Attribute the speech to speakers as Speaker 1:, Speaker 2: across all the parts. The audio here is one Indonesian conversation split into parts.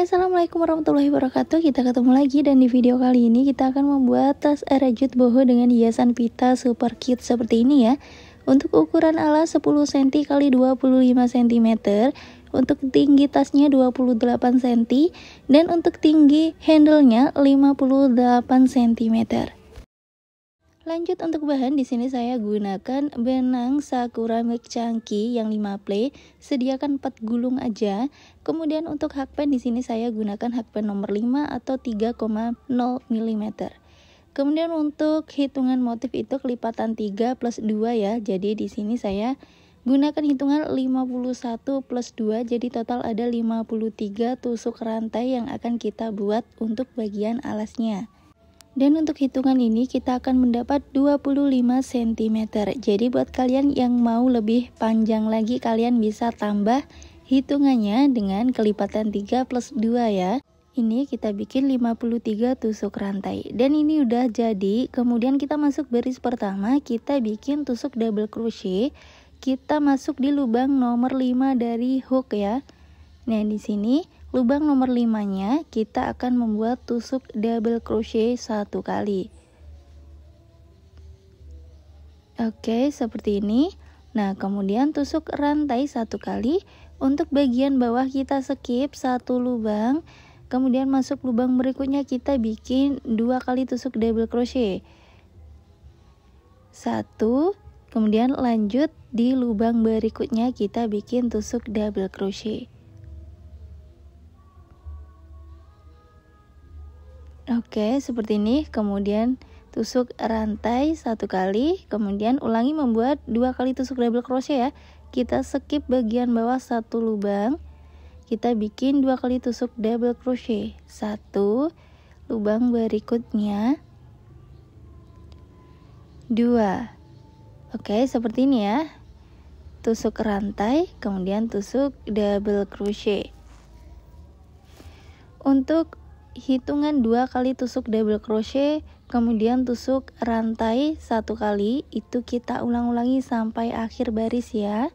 Speaker 1: Assalamualaikum warahmatullahi wabarakatuh. Kita ketemu lagi dan di video kali ini kita akan membuat tas erajut boho dengan hiasan pita super cute seperti ini ya. Untuk ukuran ala 10 cm x 25 cm, untuk tinggi tasnya 28 cm dan untuk tinggi handle-nya 58 cm. Lanjut untuk bahan, di sini saya gunakan benang Sakura Milk Chunky yang 5 play, sediakan 4 gulung aja. Kemudian untuk hakpen di sini saya gunakan hakpen nomor 5 atau 3,0 mm. Kemudian untuk hitungan motif itu kelipatan 3 plus 2 ya. Jadi di sini saya gunakan hitungan 51 plus 2, jadi total ada 53 tusuk rantai yang akan kita buat untuk bagian alasnya. Dan untuk hitungan ini kita akan mendapat 25 cm. Jadi buat kalian yang mau lebih panjang lagi, kalian bisa tambah hitungannya dengan kelipatan 3 plus 2 ya. Ini kita bikin 53 tusuk rantai. Dan ini udah jadi. Kemudian kita masuk baris pertama, kita bikin tusuk double crochet. Kita masuk di lubang nomor 5 dari hook ya. Nah, di sini lubang nomor 5-nya kita akan membuat tusuk double crochet 1 kali. Oke, seperti ini. Nah, kemudian tusuk rantai 1 kali. Untuk bagian bawah kita skip 1 lubang. Kemudian masuk lubang berikutnya kita bikin 2 kali tusuk double crochet. 1, kemudian lanjut di lubang berikutnya kita bikin tusuk double crochet. Oke, seperti ini. Kemudian tusuk rantai 1 kali, kemudian ulangi membuat 2 kali tusuk double crochet ya. Kita skip bagian bawah 1 lubang, kita bikin 2 kali tusuk double crochet. 1 lubang berikutnya 2. Oke, seperti ini ya. Tusuk rantai, kemudian tusuk double crochet. Untuk hitungan 2 kali tusuk double crochet, kemudian tusuk rantai 1 kali, itu kita ulang-ulangi sampai akhir baris ya.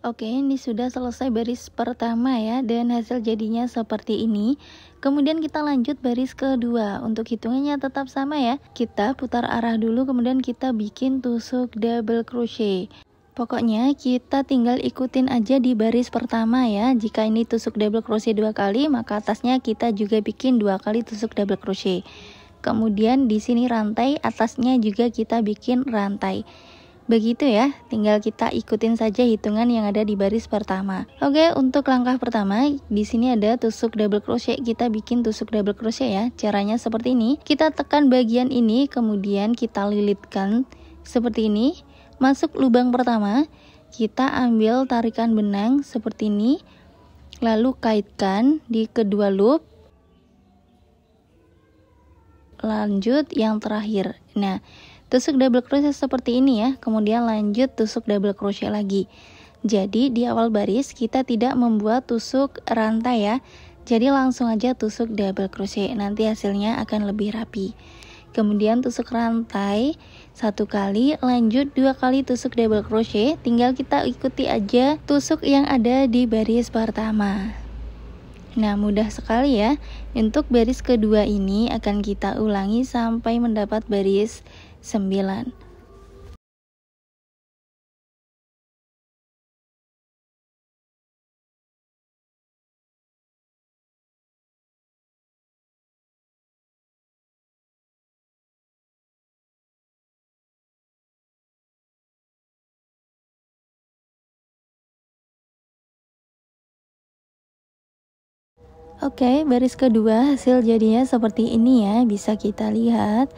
Speaker 1: Oke, ini sudah selesai baris pertama ya, dan hasil jadinya seperti ini. Kemudian kita lanjut baris kedua. Untuk hitungannya tetap sama ya. Kita putar arah dulu, kemudian kita bikin tusuk double crochet. Pokoknya kita tinggal ikutin aja di baris pertama ya. Jika ini tusuk double crochet 2 kali, maka atasnya kita juga bikin 2 kali tusuk double crochet. Kemudian di sini rantai, atasnya juga kita bikin rantai. Begitu ya, tinggal kita ikutin saja hitungan yang ada di baris pertama. Oke, untuk langkah pertama, di sini ada tusuk double crochet. Kita bikin tusuk double crochet ya. Caranya seperti ini. Kita tekan bagian ini, kemudian kita lilitkan seperti ini. Masuk lubang pertama, kita ambil tarikan benang seperti ini. Lalu kaitkan di kedua loop. Lanjut yang terakhir. Nah, tusuk double crochet seperti ini ya. Kemudian lanjut tusuk double crochet lagi. Jadi di awal baris kita tidak membuat tusuk rantai ya. Jadi langsung aja tusuk double crochet. Nanti hasilnya akan lebih rapi. Kemudian tusuk rantai 1 kali, lanjut 2 kali tusuk double crochet. Tinggal kita ikuti aja tusuk yang ada di baris pertama. Nah, mudah sekali ya. Untuk baris kedua ini akan kita ulangi sampai mendapat baris 9. Oke, baris kedua hasil jadinya seperti ini ya, bisa kita lihat.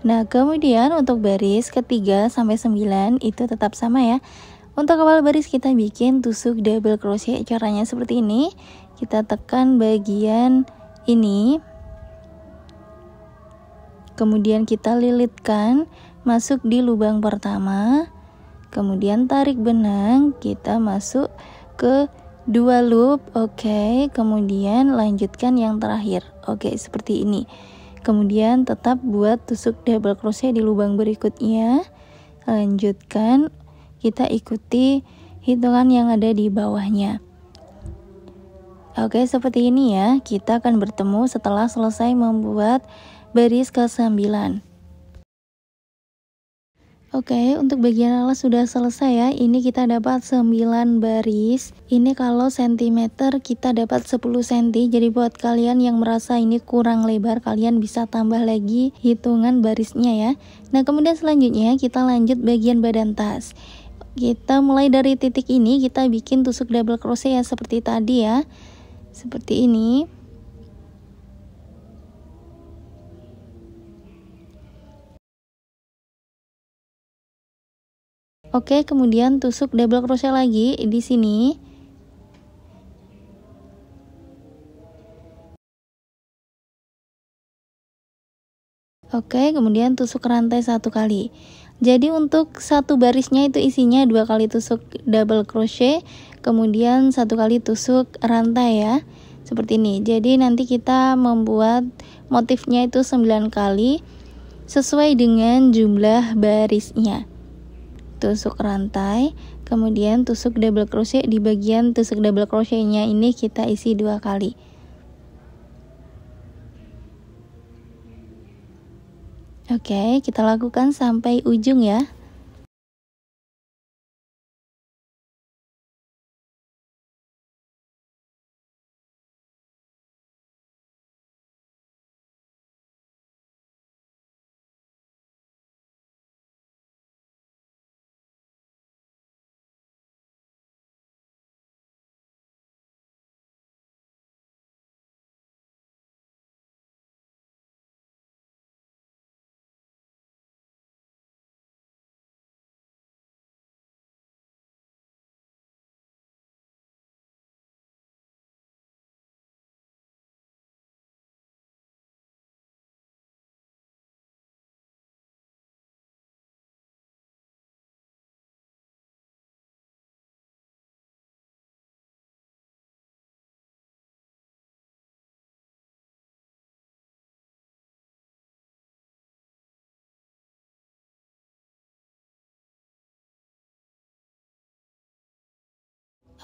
Speaker 1: Nah, kemudian untuk baris ketiga sampai 9 itu tetap sama ya. Untuk awal baris kita bikin tusuk double crochet, caranya seperti ini. Kita tekan bagian ini. Kemudian kita lilitkan masuk di lubang pertama. Kemudian tarik benang, kita masuk ke 2 loop. Oke, kemudian lanjutkan yang terakhir. Oke, seperti ini. Kemudian tetap buat tusuk double crochet di lubang berikutnya. Lanjutkan, kita ikuti hitungan yang ada di bawahnya. Oke, seperti ini ya. Kita akan bertemu setelah selesai membuat baris ke-9. Oke, untuk bagian alas sudah selesai ya. Ini kita dapat 9 baris. Ini kalau sentimeter kita dapat 10 cm. Jadi buat kalian yang merasa ini kurang lebar, kalian bisa tambah lagi hitungan barisnya ya. Nah, kemudian selanjutnya kita lanjut bagian badan tas. Kita mulai dari titik ini, kita bikin tusuk double crochet ya seperti tadi ya. Seperti ini. Oke, kemudian tusuk double crochet lagi di sini. Oke, kemudian tusuk rantai 1 kali. Jadi untuk satu barisnya itu isinya 2 kali tusuk double crochet, kemudian 1 kali tusuk rantai ya. Seperti ini. Jadi nanti kita membuat motifnya itu 9 kali sesuai dengan jumlah barisnya. Tusuk rantai, kemudian tusuk double crochet. Di bagian tusuk double crochetnya ini kita isi 2 kali. Oke, kita lakukan sampai ujung ya.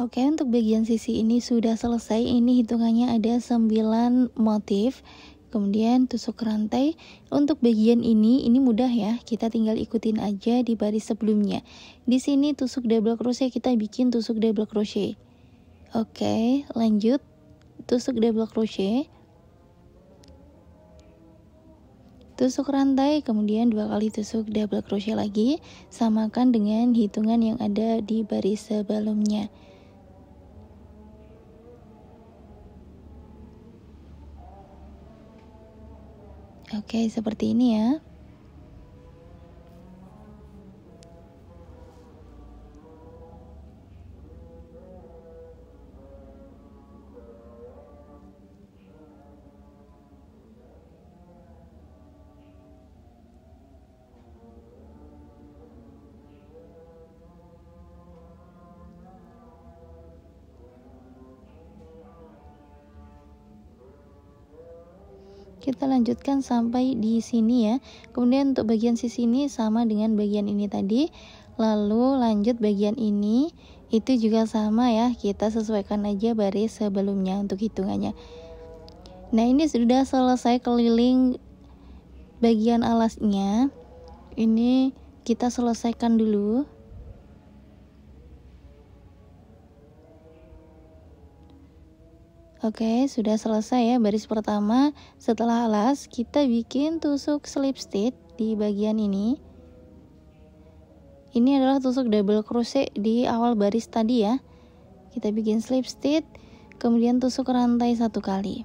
Speaker 1: Oke, untuk bagian sisi ini sudah selesai. Ini hitungannya ada 9 motif. Kemudian tusuk rantai. Untuk bagian ini mudah ya. Kita tinggal ikutin aja di baris sebelumnya. Di sini tusuk double crochet, kita bikin tusuk double crochet. Oke, lanjut tusuk double crochet. Tusuk rantai, kemudian 2 kali tusuk double crochet lagi. Samakan dengan hitungan yang ada di baris sebelumnya. Oke, seperti ini ya. Kita lanjutkan sampai di sini ya. Kemudian untuk bagian sisi ini sama dengan bagian ini tadi. Lalu lanjut bagian ini, itu juga sama ya. Kita sesuaikan aja baris sebelumnya untuk hitungannya. Nah, ini sudah selesai keliling bagian alasnya. Ini kita selesaikan dulu. Oke, sudah selesai ya baris pertama. Setelah alas, kita bikin tusuk slip stitch di bagian ini. Ini adalah tusuk double crochet di awal baris tadi ya. Kita bikin slip stitch, kemudian tusuk rantai 1 kali.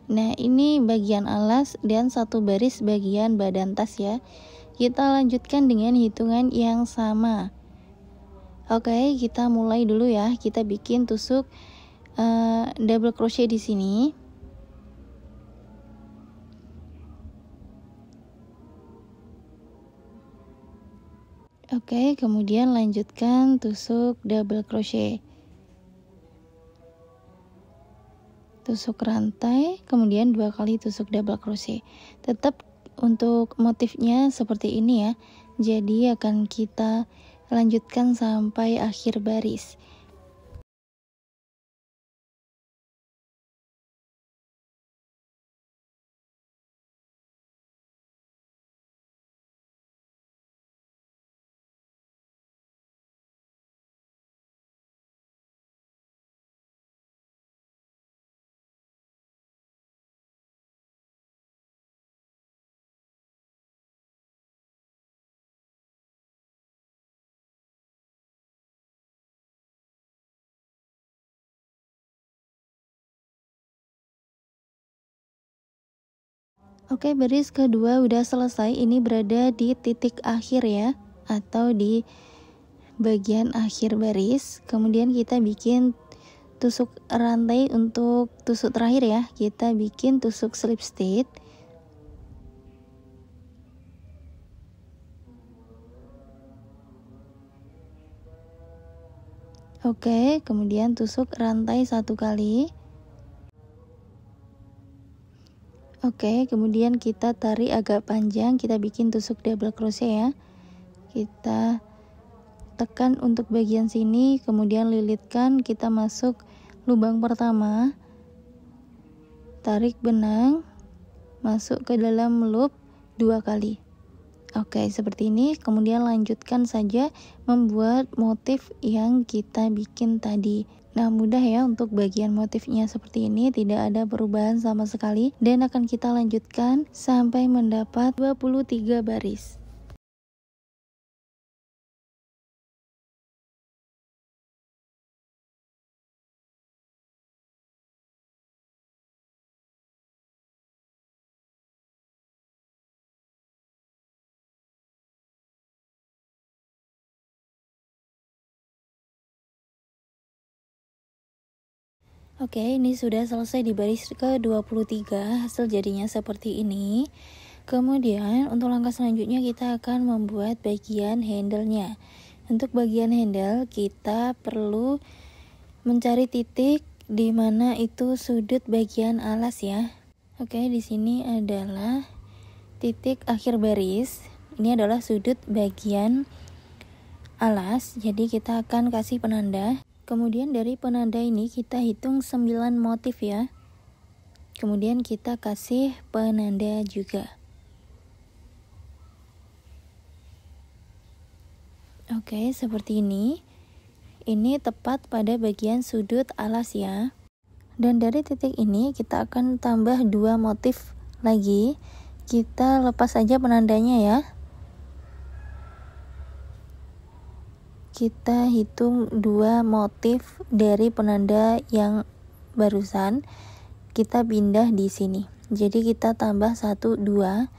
Speaker 1: Nah, ini bagian alas dan 1 baris bagian badan tas ya. Kita lanjutkan dengan hitungan yang sama. Oke, kita mulai dulu ya. Kita bikin tusuk double crochet di sini. Oke, kemudian lanjutkan tusuk double crochet. Tusuk rantai, kemudian 2 kali tusuk double crochet. Tetap untuk motifnya seperti ini ya. Jadi akan kita lanjutkan sampai akhir baris. Oke, baris kedua udah selesai. Ini berada di titik akhir ya, atau di bagian akhir baris. Kemudian kita bikin tusuk rantai untuk tusuk terakhir ya. Kita bikin tusuk slip stitch. Oke, kemudian tusuk rantai 1 kali. Oke, kemudian kita tarik agak panjang, kita bikin tusuk double crochet ya. Kita tekan untuk bagian sini, kemudian lilitkan, kita masuk lubang pertama. Tarik benang, masuk ke dalam loop 2 kali. Oke, seperti ini. Kemudian lanjutkan saja membuat motif yang kita bikin tadi. Nah, mudah ya untuk bagian motifnya seperti ini, tidak ada perubahan sama sekali, dan akan kita lanjutkan sampai mendapat 23 baris. Oke, ini sudah selesai di baris ke-23, hasil jadinya seperti ini. Kemudian untuk langkah selanjutnya kita akan membuat bagian handle-nya. Untuk bagian handle kita perlu mencari titik di mana itu sudut bagian alas ya. Oke, di sini adalah titik akhir baris. Ini adalah sudut bagian alas, jadi kita akan kasih penanda. Kemudian dari penanda ini kita hitung 9 motif ya. Kemudian kita kasih penanda juga. Oke, seperti ini. Ini tepat pada bagian sudut alas ya. Dan dari titik ini kita akan tambah 2 motif lagi. Kita lepas saja penandanya ya. Kita hitung 2 motif dari penanda yang barusan, kita pindah di sini. Jadi kita tambah 1, 2.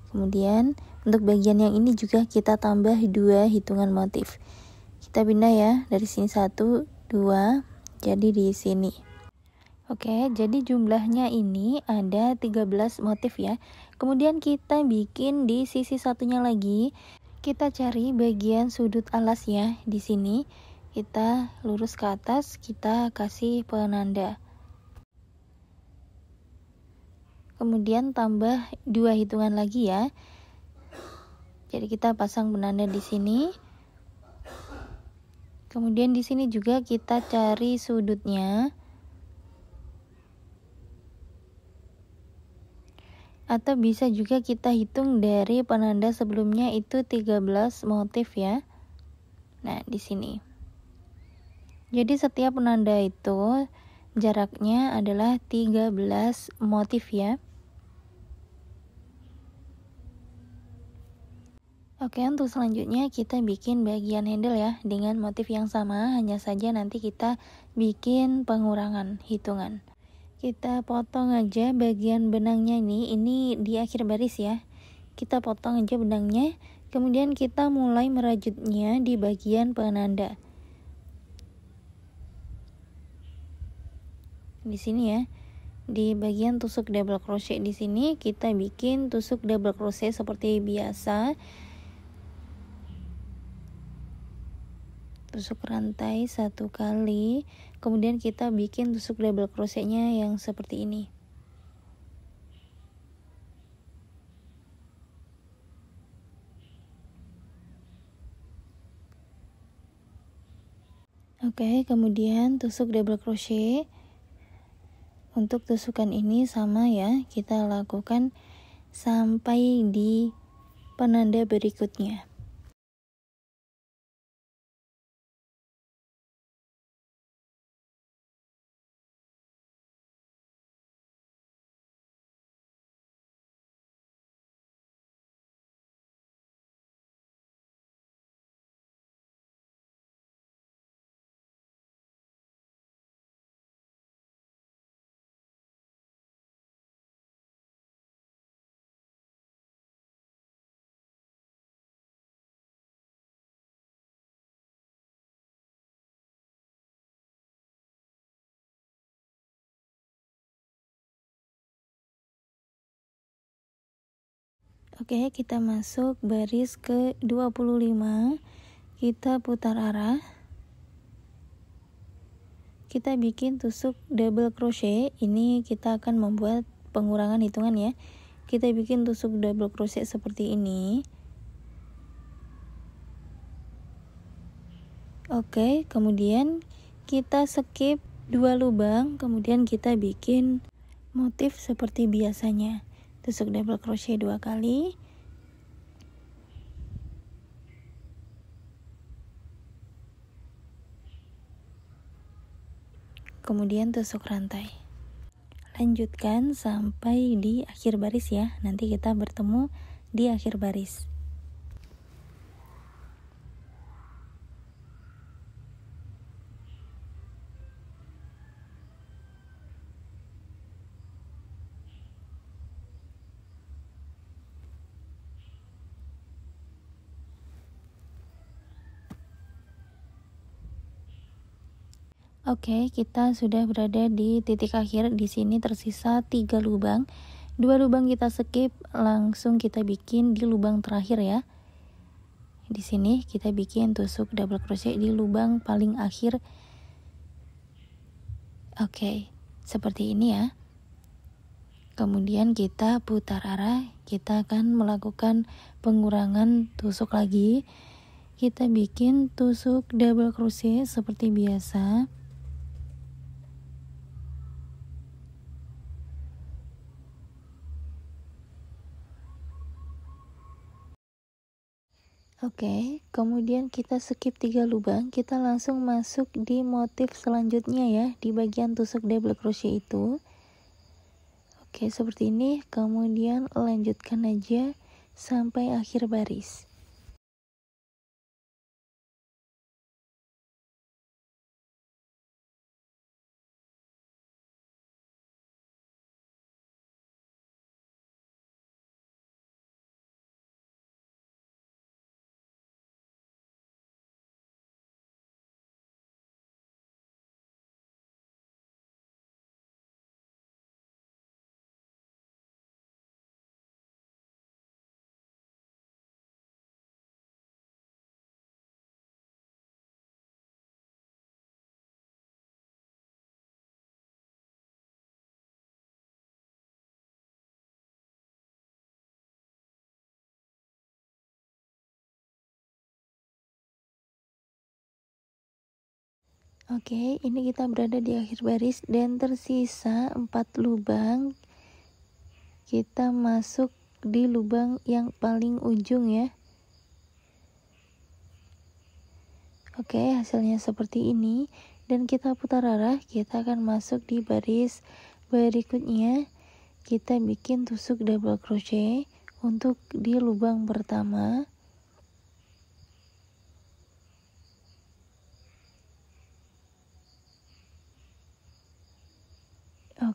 Speaker 1: Kemudian untuk bagian yang ini juga kita tambah 2 hitungan motif. Kita pindah ya, dari sini 1, 2, jadi di sini. Oke, jadi jumlahnya ini ada 13 motif ya. Kemudian kita bikin di sisi satunya lagi. Kita cari bagian sudut alas ya. Di sini kita lurus ke atas, kita kasih penanda. Kemudian tambah 2 hitungan lagi ya. Jadi kita pasang penanda di sini. Kemudian di sini juga kita cari sudutnya. Atau bisa juga kita hitung dari penanda sebelumnya itu 13 motif ya. Nah, di sini. Jadi setiap penanda itu jaraknya adalah 13 motif ya. Oke, untuk selanjutnya kita bikin bagian handle ya dengan motif yang sama, hanya saja nanti kita bikin pengurangan hitungan. Kita potong aja bagian benangnya ini di akhir baris ya. Kita potong aja benangnya, kemudian kita mulai merajutnya di bagian penanda. Di sini ya. Di bagian tusuk double crochet di sini kita bikin tusuk double crochet seperti biasa. Tusuk rantai 1 kali, kemudian kita bikin tusuk double crochetnya yang seperti ini. Oke, kemudian tusuk double crochet. Untuk tusukan ini sama ya, kita lakukan sampai di penanda berikutnya. Oke, kita masuk baris ke 25. Kita putar arah. Kita bikin tusuk double crochet. Ini kita akan membuat pengurangan hitungan ya. Kita bikin tusuk double crochet seperti ini. Oke, kemudian kita skip 2 lubang, kemudian kita bikin motif seperti biasanya. Tusuk double crochet 2 kali. Kemudian tusuk rantai. Lanjutkan sampai di akhir baris ya. Nanti kita bertemu di akhir baris. Oke, kita sudah berada di titik akhir. Di sini tersisa 3 lubang. 2 lubang kita skip, langsung kita bikin di lubang terakhir ya. Di sini kita bikin tusuk double crochet di lubang paling akhir. Oke, seperti ini ya. Kemudian kita putar arah, kita akan melakukan pengurangan tusuk lagi. Kita bikin tusuk double crochet seperti biasa. Oke, kemudian kita skip 3 lubang, kita langsung masuk di motif selanjutnya ya, di bagian tusuk double crochet itu. Oke, seperti ini, kemudian lanjutkan aja sampai akhir baris. Oke, ini kita berada di akhir baris dan tersisa 4 lubang. Kita masuk di lubang yang paling ujung ya. Oke, hasilnya seperti ini. Dan kita putar arah, kita akan masuk di baris berikutnya. Kita bikin tusuk double crochet untuk di lubang pertama.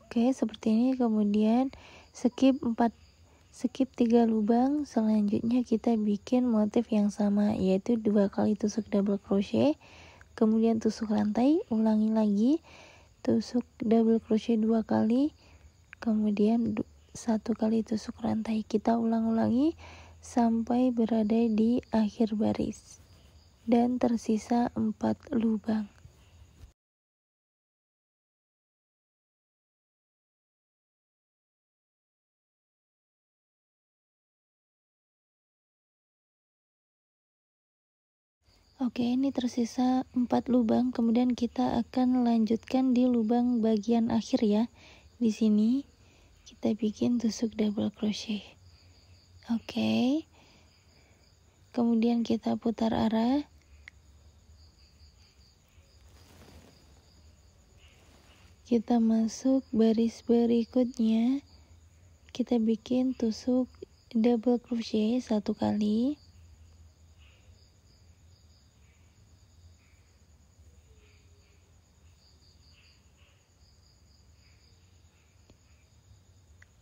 Speaker 1: Oke, seperti ini. Kemudian skip 3 lubang. Selanjutnya kita bikin motif yang sama, yaitu 2 kali tusuk double crochet, kemudian tusuk rantai, ulangi lagi, tusuk double crochet 2 kali, kemudian 1 kali tusuk rantai. Kita ulang-ulangi sampai berada di akhir baris dan tersisa 4 lubang. Oke, ini tersisa 4 lubang. Kemudian kita akan lanjutkan di lubang bagian akhir ya. Di sini kita bikin tusuk double crochet. Oke. Kemudian kita putar arah. Kita masuk baris berikutnya. Kita bikin tusuk double crochet 1 kali.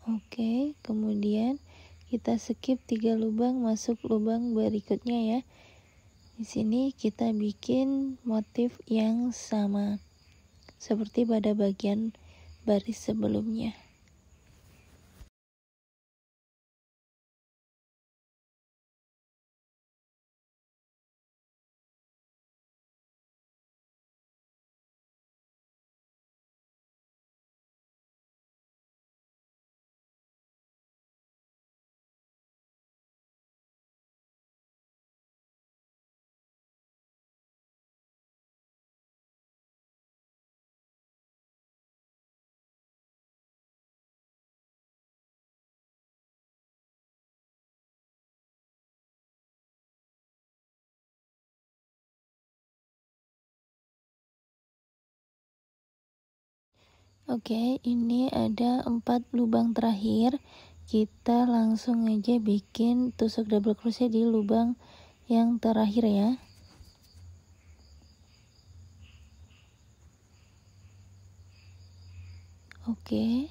Speaker 1: Oke, kemudian kita skip 3 lubang, masuk lubang berikutnya ya. Di sini kita bikin motif yang sama seperti pada bagian baris sebelumnya. Oke, ini ada 4 lubang terakhir. Kita langsung aja bikin tusuk double crochet di lubang yang terakhir ya. Oke.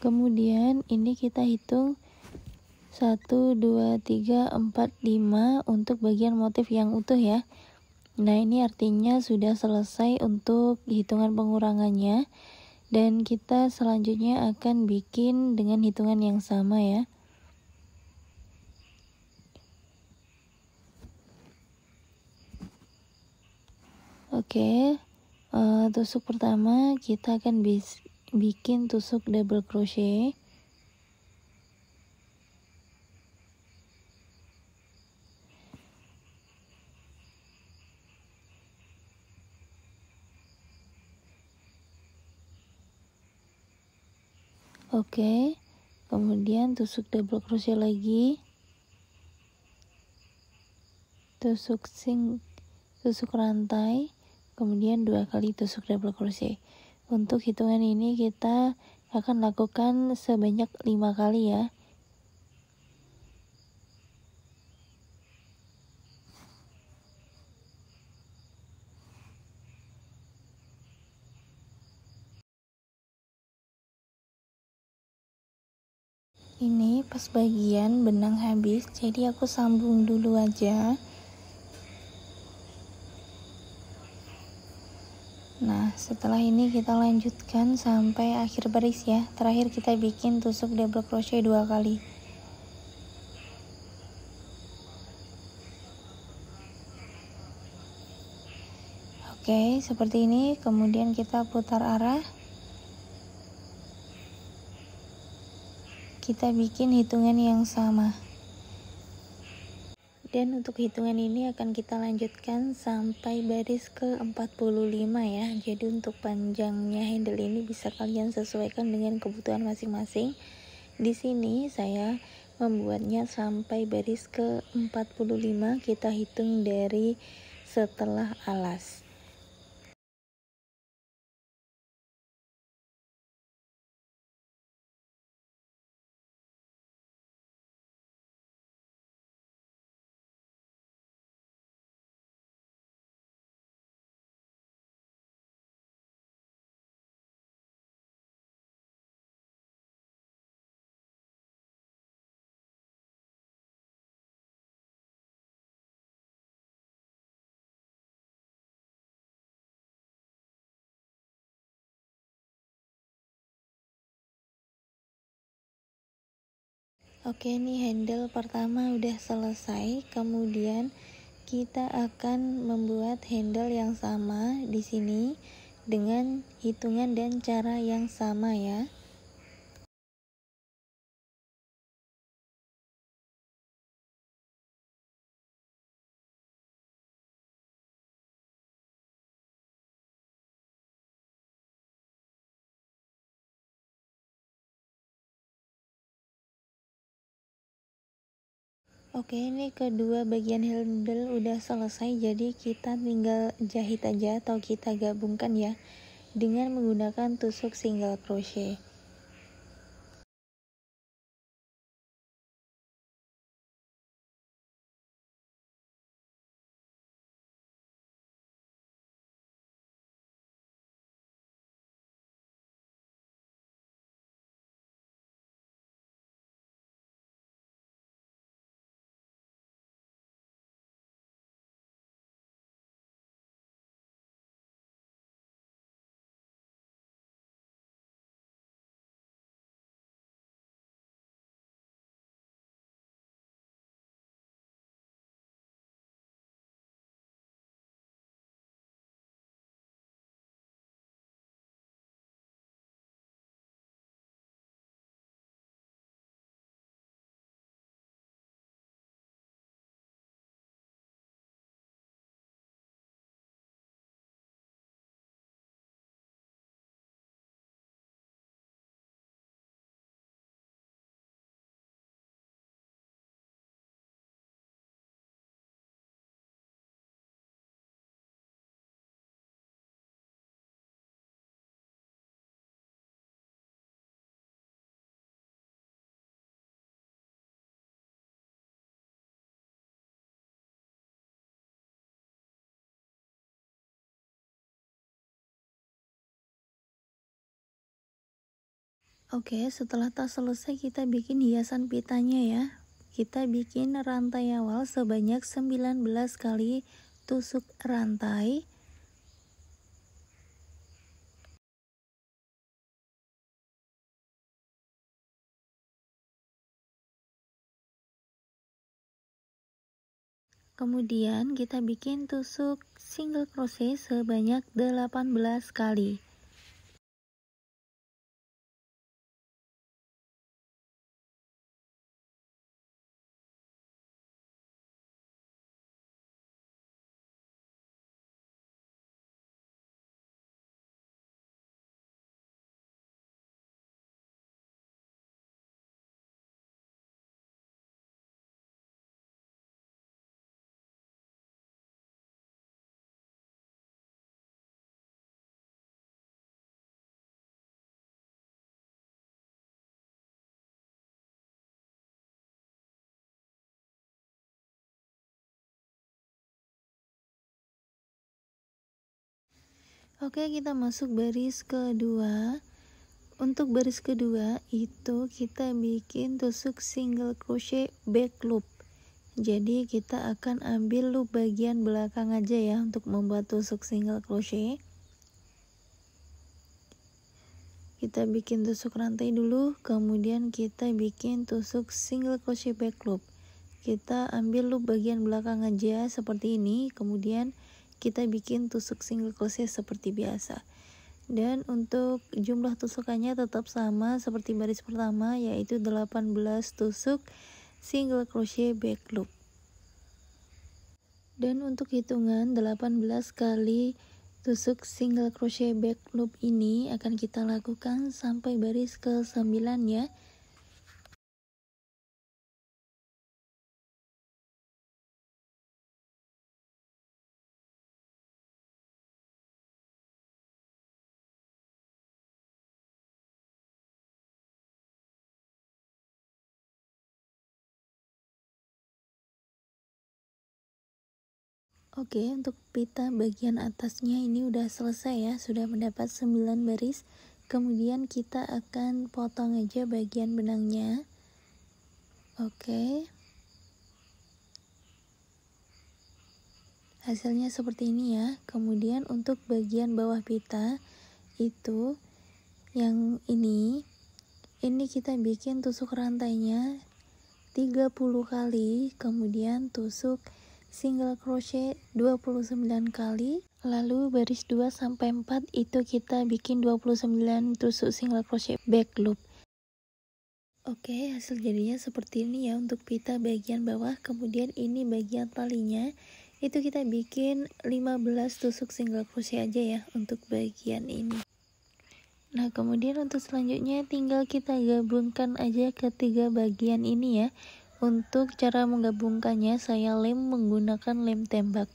Speaker 1: Kemudian ini kita hitung 1 2 3 4 5 untuk bagian motif yang utuh ya. Nah, ini artinya sudah selesai untuk hitungan pengurangannya. Dan kita selanjutnya akan bikin dengan hitungan yang sama ya. Oke, tusuk pertama kita akan bikin tusuk double crochet. Oke, kemudian tusuk double crochet lagi, tusuk rantai, kemudian 2 kali tusuk double crochet. Untuk hitungan ini kita akan lakukan sebanyak 5 kali ya. Ini pas bagian benang habis, jadi aku sambung dulu aja. Nah, setelah ini kita lanjutkan sampai akhir baris ya. Terakhir kita bikin tusuk double crochet 2 kali. Oke, seperti ini. Kemudian kita putar arah. Kita bikin hitungan yang sama. Dan untuk hitungan ini akan kita lanjutkan sampai baris ke-45 ya. Jadi untuk panjangnya handle ini bisa kalian sesuaikan dengan kebutuhan masing-masing. Di sini saya membuatnya sampai baris ke-45, kita hitung dari setelah alas. Oke, ini handle pertama udah selesai. Kemudian kita akan membuat handle yang sama di sini dengan hitungan dan cara yang sama ya. Oke, ini kedua bagian handle udah selesai, jadi kita tinggal jahit aja atau kita gabungkan ya dengan menggunakan tusuk single crochet. Oke, setelah tas selesai kita bikin hiasan pitanya ya. Kita bikin rantai awal sebanyak 19 kali tusuk rantai. Kemudian kita bikin tusuk single crochet sebanyak 18 kali. Oke, kita masuk baris kedua. Untuk baris kedua itu kita bikin tusuk single crochet back loop. Jadi kita akan ambil loop bagian belakang aja ya untuk membuat tusuk single crochet. Kita bikin tusuk rantai dulu, kemudian kita bikin tusuk single crochet back loop. Kita ambil loop bagian belakang aja seperti ini, kemudian kita bikin tusuk single crochet seperti biasa. Dan untuk jumlah tusukannya tetap sama seperti baris pertama, yaitu 18 tusuk single crochet back loop. Dan untuk hitungan 18 kali tusuk single crochet back loop ini akan kita lakukan sampai baris ke-9 ya. Oke, untuk pita bagian atasnya ini udah selesai ya, sudah mendapat 9 baris. Kemudian kita akan potong aja bagian benangnya. Oke. Hasilnya seperti ini ya. Kemudian untuk bagian bawah pita itu yang ini kita bikin tusuk rantainya 30 kali, kemudian tusuk single crochet 29 kali, lalu baris 2 sampai 4 itu kita bikin 29 tusuk single crochet back loop. Oke, hasil jadinya seperti ini ya untuk pita bagian bawah. Kemudian ini bagian talinya, itu kita bikin 15 tusuk single crochet aja ya untuk bagian ini. Nah, kemudian untuk selanjutnya tinggal kita gabungkan aja ketiga bagian ini ya. Untuk cara menggabungkannya saya lem menggunakan lem tembak.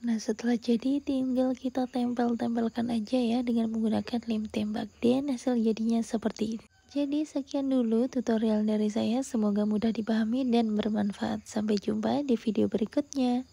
Speaker 1: Nah, setelah jadi tinggal kita tempel-tempelkan aja ya dengan menggunakan lem tembak, dan hasil jadinya seperti ini. Jadi sekian dulu tutorial dari saya, semoga mudah dipahami dan bermanfaat. Sampai jumpa di video berikutnya.